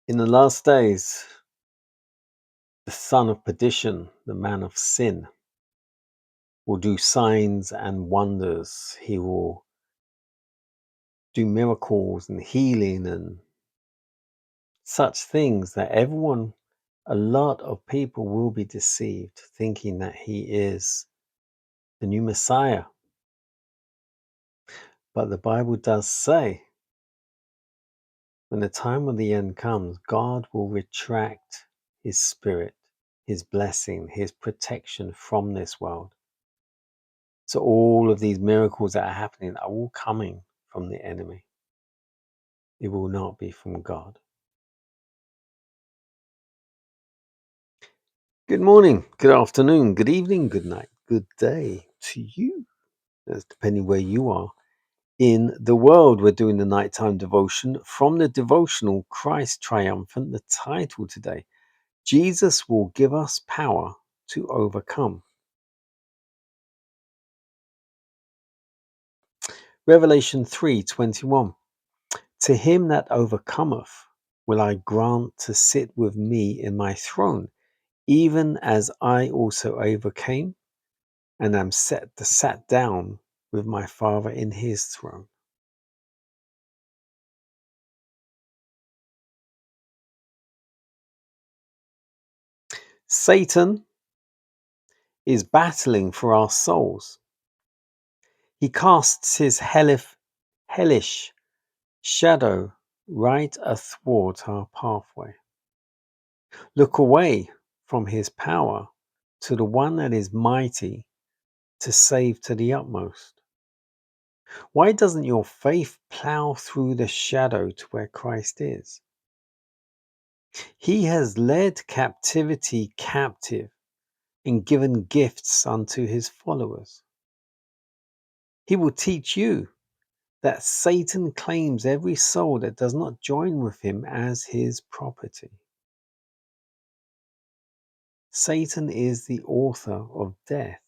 In the last days, the son of perdition, the man of sin, will do signs and wonders. He will do miracles and healing and such things that a lot of people will be deceived, thinking that he is the new Messiah. But the Bible does say, when the time of the end comes, God will retract his spirit, his blessing, his protection from this world. So all of these miracles that are happening are all coming from the enemy. It will not be from God. Good morning, good afternoon, good evening, good night, good day to you. That's depending where you are in the world. We're doing the nighttime devotion from the devotional Christ Triumphant. The title today, Jesus will give us power to overcome. Revelation 3:21. To him that overcometh will I grant to sit with me in my throne, even as I also overcame and am sat down with my Father in his throne. Satan is battling for our souls. He casts his hellish shadow right athwart our pathway. Look away from his power to the one that is mighty to save to the utmost. Why doesn't your faith plow through the shadow to where Christ is? He has led captivity captive and given gifts unto his followers. He will teach you that Satan claims every soul that does not join with him as his property. Satan is the author of death.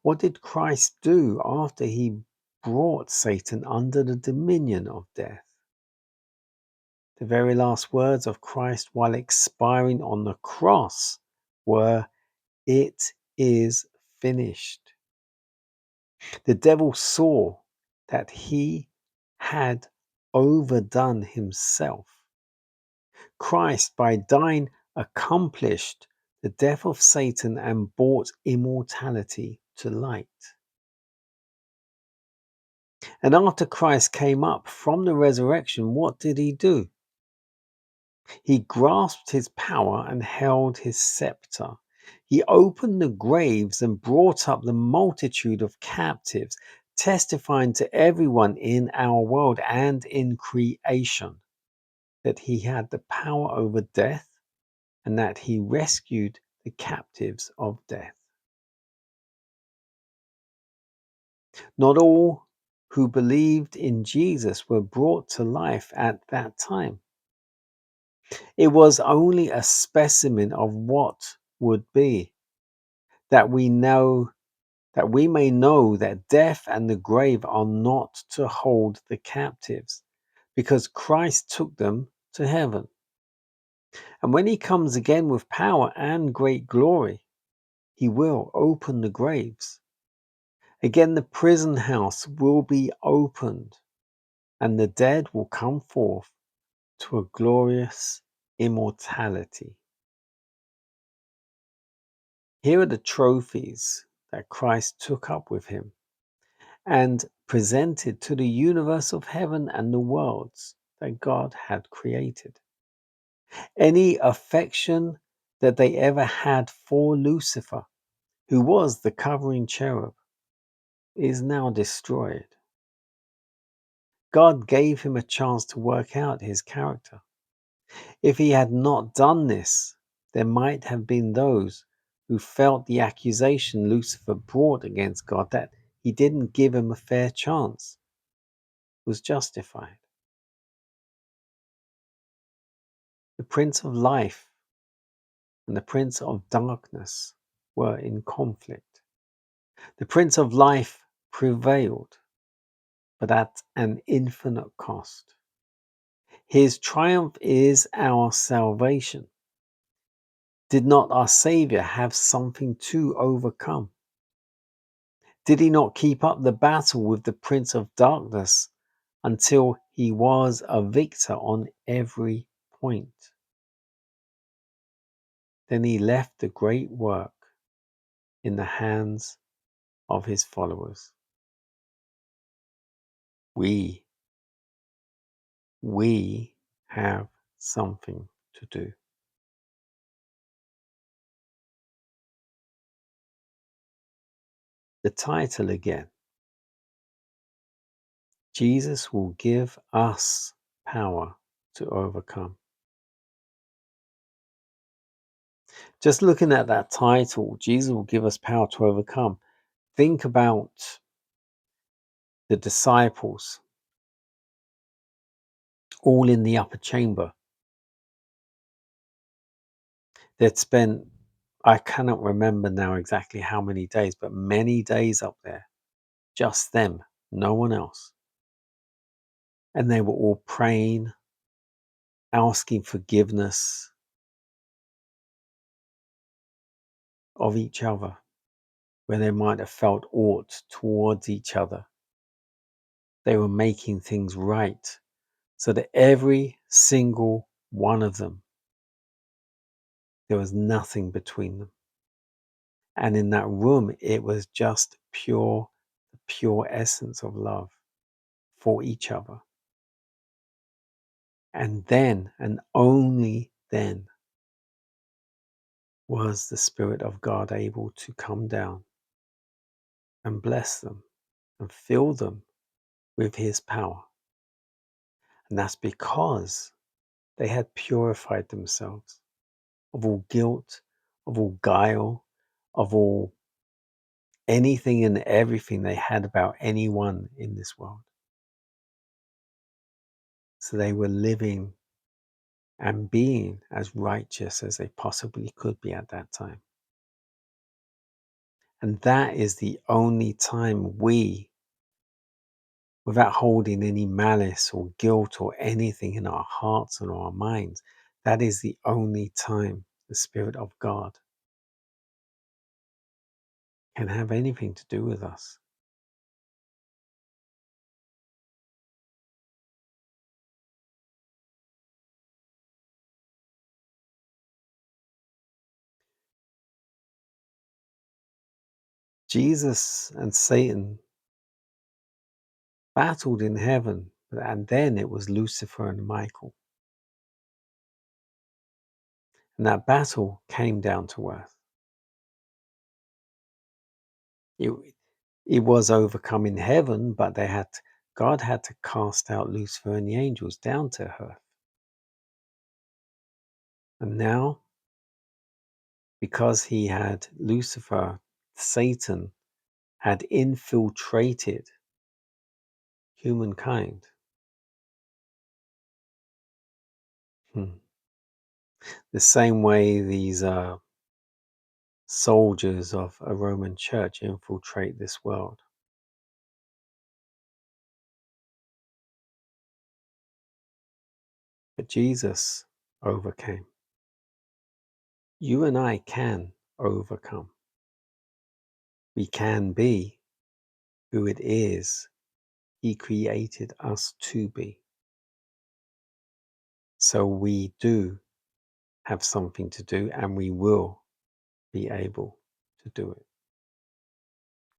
What did Christ do after he brought Satan under the dominion of death? The very last words of Christ while expiring on the cross were, "It is finished." The devil saw that he had overdone himself. Christ, by dying, accomplished the death of Satan and brought immortality to light. And after Christ came up from the resurrection, what did he do? He grasped his power and held his scepter. He opened the graves and brought up the multitude of captives, testifying to everyone in our world and in creation that he had the power over death and that he rescued the captives of death. Not all who believed in Jesus were brought to life at that time. It was only a specimen of what would be, that we may know that death and the grave are not to hold the captives, because Christ took them to heaven. And when he comes again with power and great glory, he will open the graves. Again, the prison house will be opened, and the dead will come forth to a glorious immortality. Here are the trophies that Christ took up with him and presented to the universe of heaven and the worlds that God had created. Any affection that they ever had for Lucifer, who was the covering cherub, is now destroyed. God gave him a chance to work out his character. If he had not done this, there might have been those who felt the accusation Lucifer brought against God, that he didn't give him a fair chance, was justified. The Prince of Life and the Prince of Darkness were in conflict. The Prince of Life prevailed, but at an infinite cost. His triumph is our salvation. Did not our Savior have something to overcome? Did he not keep up the battle with the Prince of Darkness until he was a victor on every point? Then he left the great work in the hands of his followers. We have something to do. The title again. Jesus will give us power to overcome. Just looking at that title, Jesus will give us power to overcome. Think about the disciples all in the upper chamber. They'd spent, I cannot remember now exactly how many days, but many days up there. Just them, no one else. And they were all praying, asking forgiveness of each other, where they might have felt aught towards each other. They were making things right so that every single one of them, there was nothing between them. And in that room, it was just pure essence of love for each other. And then, and only then, was the Spirit of God able to come down and bless them and fill them with his power. And that's because they had purified themselves of all guilt, of all guile, of all anything and everything they had about anyone in this world. So they were living and being as righteous as they possibly could be at that time. And that is the only time we, without holding any malice or guilt or anything in our hearts and our minds, that is the only time the Spirit of God can have anything to do with us. Jesus and Satan battled in heaven, and then it was Lucifer and Michael. And that battle came down to earth. It was overcome in heaven, but God had to cast out Lucifer and the angels down to earth. And now, because he had Lucifer, Satan, had infiltrated humankind. The same way these soldiers of a Roman church infiltrate this world. But Jesus overcame. You and I can overcome. We can be who it is He created us to be. So we do have something to do, and we will be able to do it.